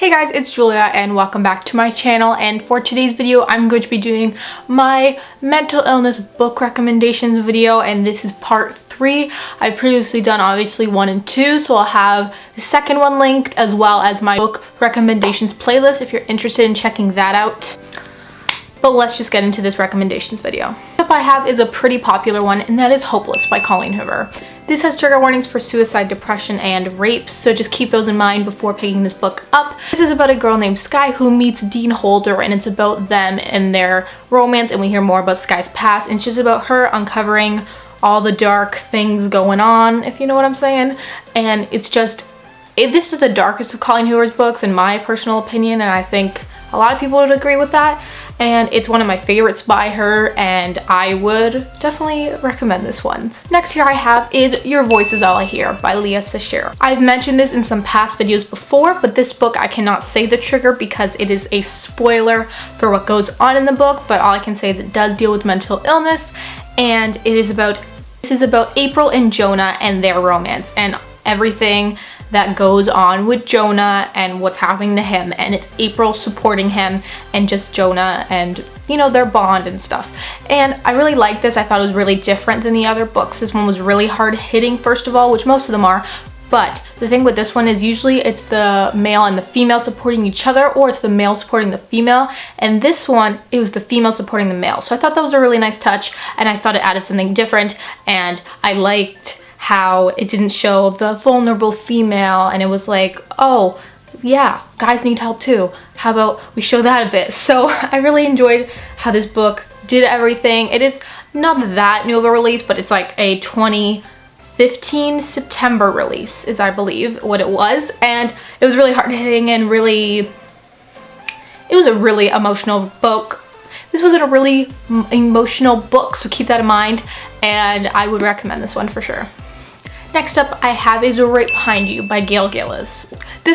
Hey guys, it's Julia and welcome back to my channel, and for today's video I'm going to be doing my mental illness book recommendations video, and this is part 3. I've previously done obviously 1 and 2, so I'll have the second one linked as well as my book recommendations playlist if you're interested in checking that out. But let's just get into this recommendations video. The book I have is a pretty popular one, and that is Hopeless by Colleen Hoover. This has trigger warnings for suicide, depression, and rape, so just keep those in mind before picking this book up. This is about a girl named Skye who meets Dean Holder, and it's about them and their romance, and we hear more about Skye's past, and it's just about her uncovering all the dark things going on, if you know what I'm saying. And it's just, this is the darkest of Colleen Hoover's books in my personal opinion, and I think a lot of people would agree with that, and it's one of my favorites by her, and I would definitely recommend this one. Next here I have is Your Voice Is All I Hear by Leah Scheir. I've mentioned this in some past videos before, but this book I cannot say the trigger because it is a spoiler for what goes on in the book, but all I can say is it does deal with mental illness, and this is about April and Jonah and their romance and everything that goes on with Jonah and what's happening to him, and it's April supporting him and just Jonah and, you know, their bond and stuff. And I really liked this. I thought it was really different than the other books. This one was really hard hitting, first of all, which most of them are, but the thing with this one is usually it's the male and the female supporting each other, or it's the male supporting the female, and this one it was the female supporting the male. So I thought that was a really nice touch, and I thought it added something different, and I liked how it didn't show the vulnerable female, and it was like, oh yeah, guys need help too, how about we show that a bit. So I really enjoyed how this book did everything. It is not that new of a release, but it's like a 2015 September release is I believe what it was, and it was really hard hitting and it was a really emotional book. This wasn't a really emotional book, so keep that in mind, and I would recommend this one for sure. Next up I have is Right Behind You by Gail. This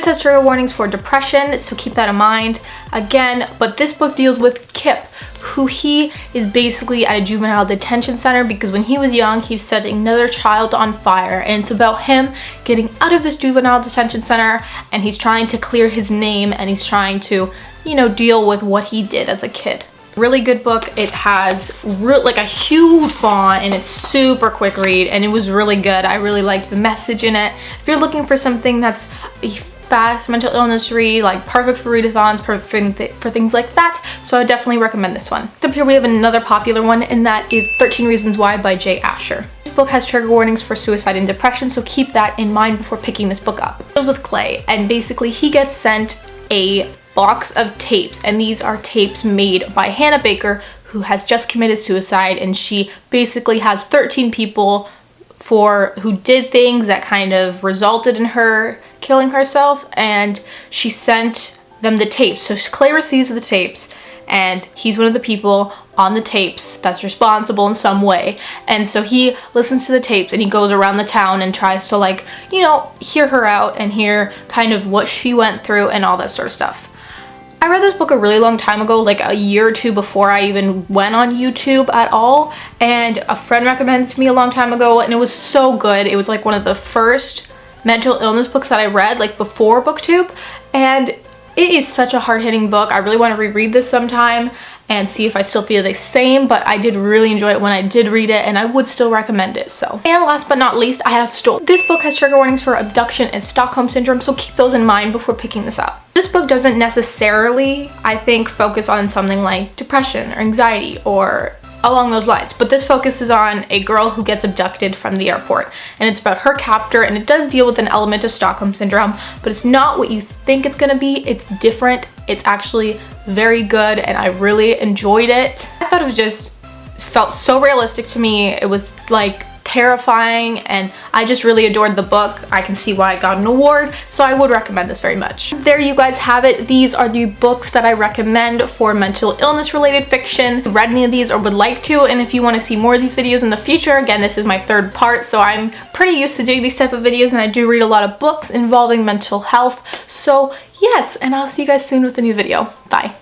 has trigger warnings for depression, so keep that in mind again, but this book deals with Kip, who he is basically at a juvenile detention center because when he was young he set another child on fire, and it's about him getting out of this juvenile detention center, and he's trying to clear his name, and he's trying to, you know, deal with what he did as a kid. Really good book. It has like a huge font, and it's super quick read, and it was really good. I really liked the message in it. If you're looking for something that's a fast mental illness read, like perfect for readathons, perfect for things like that, so I definitely recommend this one. Up here we have another popular one, and that is 13 Reasons Why by J. Asher. This book has trigger warnings for suicide and depression, so keep that in mind before picking this book up. It deals with Clay, and basically he gets sent a box of tapes, and these are tapes made by Hannah Baker, who has just committed suicide, and she basically has 13 people who did things that kind of resulted in her killing herself, and she sent them the tapes. So Clay receives the tapes, and he's one of the people on the tapes that's responsible in some way, and so he listens to the tapes and he goes around the town and tries to, like, you know, hear her out and hear kind of what she went through and all that sort of stuff. I read this book a really long time ago, like a year or two before I even went on YouTube at all, and a friend recommended it to me a long time ago, and it was so good. It was like one of the first mental illness books that I read, like before BookTube, and it is such a hard-hitting book. I really want to reread this sometime and see if I still feel the same, but I did really enjoy it when I did read it, and I would still recommend it. So, and last but not least, I have Stole. This book has trigger warnings for abduction and Stockholm Syndrome, so keep those in mind before picking this up. This book doesn't necessarily, I think, focus on something like depression or anxiety or along those lines, but this focuses on a girl who gets abducted from the airport, and it's about her captor, and it does deal with an element of Stockholm Syndrome, but it's not what you think it's gonna be. It's different. It's actually very good, and I really enjoyed it. I thought it felt so realistic to me. It was like terrifying, and I just really adored the book. I can see why it got an award, so I would recommend this very much. There you guys have it. These are the books that I recommend for mental illness related fiction. If you read any of these or would like to, and if you want to see more of these videos in the future, again, this is my 3rd part, so I'm pretty used to doing these type of videos, and I do read a lot of books involving mental health. So yes, and I'll see you guys soon with a new video. Bye.